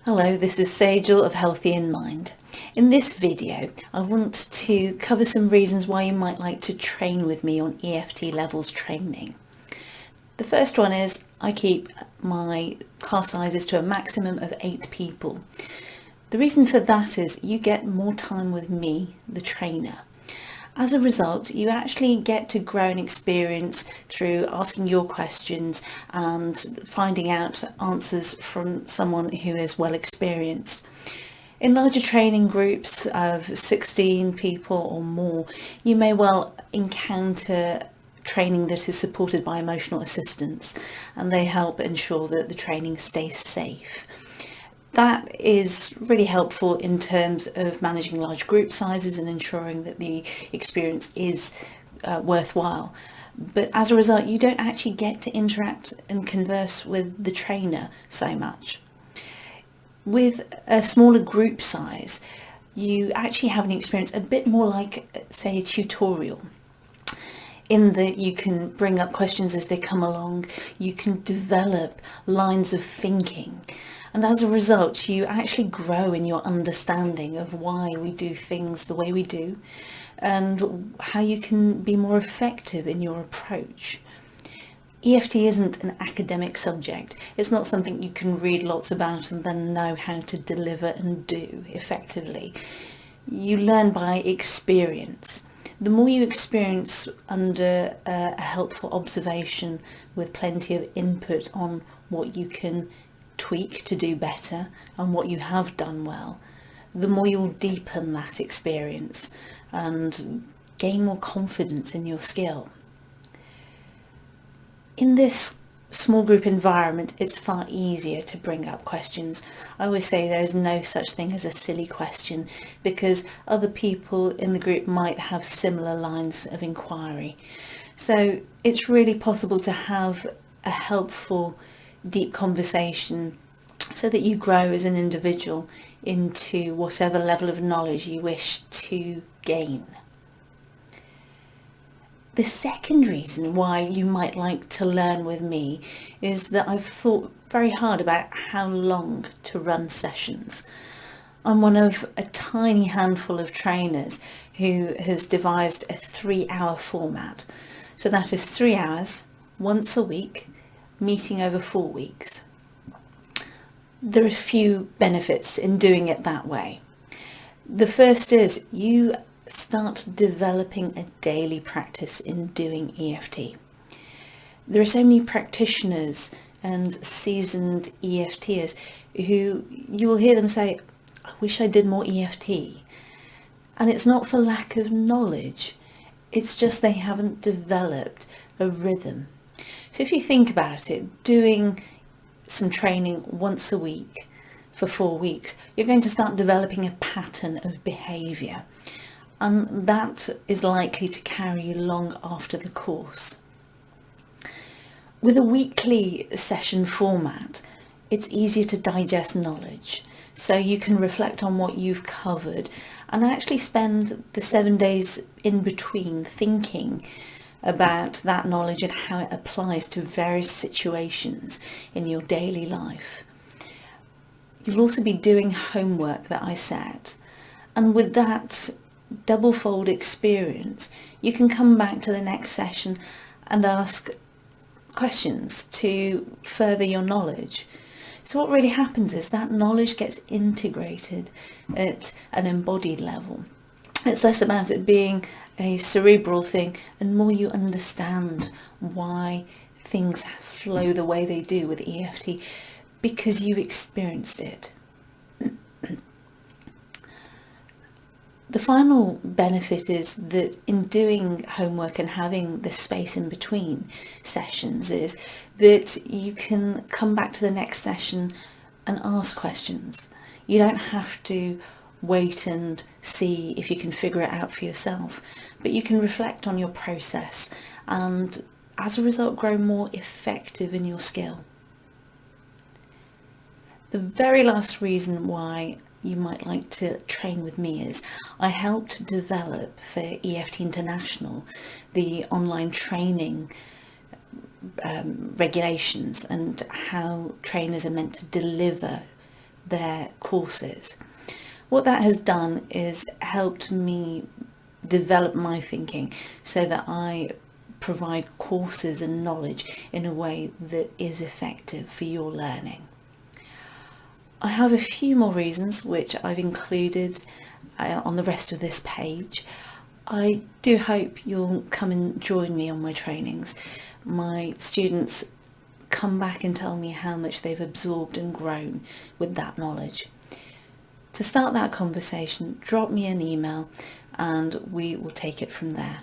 Hello, this is Sejual of Healthy in Mind. In this video, I want to cover some reasons why you might like to train with me on EFT levels training. The first one is I keep my class sizes to a maximum of 8 people. The reason for that is you get more time with me, the trainer. As a result, you actually get to grow and experience through asking your questions and finding out answers from someone who is well experienced. In larger training groups of 16 people or more, you may well encounter training that is supported by emotional assistants, and they help ensure that the training stays safe. That is really helpful in terms of managing large group sizes and ensuring that the experience is worthwhile. But as a result, you don't actually get to interact and converse with the trainer so much. With a smaller group size, you actually have an experience a bit more like, say, a tutorial, in that you can bring up questions as they come along, you can develop lines of thinking. And as a result, you actually grow in your understanding of why we do things the way we do and how you can be more effective in your approach. EFT isn't an academic subject. It's not something you can read lots about and then know how to deliver and do effectively. You learn by experience. The more you experience under a helpful observation with plenty of input on what you can tweak to do better and what you have done well, the more you'll deepen that experience and gain more confidence in your skill. In this small group environment, it's far easier to bring up questions. I always say there is no such thing as a silly question, because other people in the group might have similar lines of inquiry. So it's really possible to have a helpful, deep conversation so that you grow as an individual into whatever level of knowledge you wish to gain. The second reason why you might like to learn with me is that I've thought very hard about how long to run sessions. I'm one of a tiny handful of trainers who has devised a 3-hour format. So that is 3 hours, once a week, meeting over 4 weeks. There are a few benefits in doing it that way. The first is you start developing a daily practice in doing EFT. There are so many practitioners and seasoned EFTers who you will hear them say, I wish I did more EFT. And it's not for lack of knowledge, it's just they haven't developed a rhythm. So if you think about it, doing some training once a week for 4 weeks, you're going to start developing a pattern of behaviour. And that is likely to carry you long after the course. With a weekly session format, it's easier to digest knowledge. So you can reflect on what you've covered and actually spend the 7 days in between thinking about that knowledge and how it applies to various situations in your daily life. You'll also be doing homework that I set, and with that double-fold experience, you can come back to the next session and ask questions to further your knowledge. So what really happens is that knowledge gets integrated at an embodied level. It's less about it being a cerebral thing and more you understand why things flow the way they do with EFT because you've experienced it. The final benefit is that in doing homework and having the space in between sessions is that you can come back to the next session and ask questions. You don't have to wait and see if you can figure it out for yourself, but you can reflect on your process and as a result grow more effective in your skill. The very last reason why you might like to train with me is I helped develop for EFT International the online training regulations and how trainers are meant to deliver their courses. What that has done is helped me develop my thinking so that I provide courses and knowledge in a way that is effective for your learning. I have a few more reasons which I've included on the rest of this page. I do hope you'll come and join me on my trainings. My students come back and tell me how much they've absorbed and grown with that knowledge. To start that conversation, drop me an email and we will take it from there.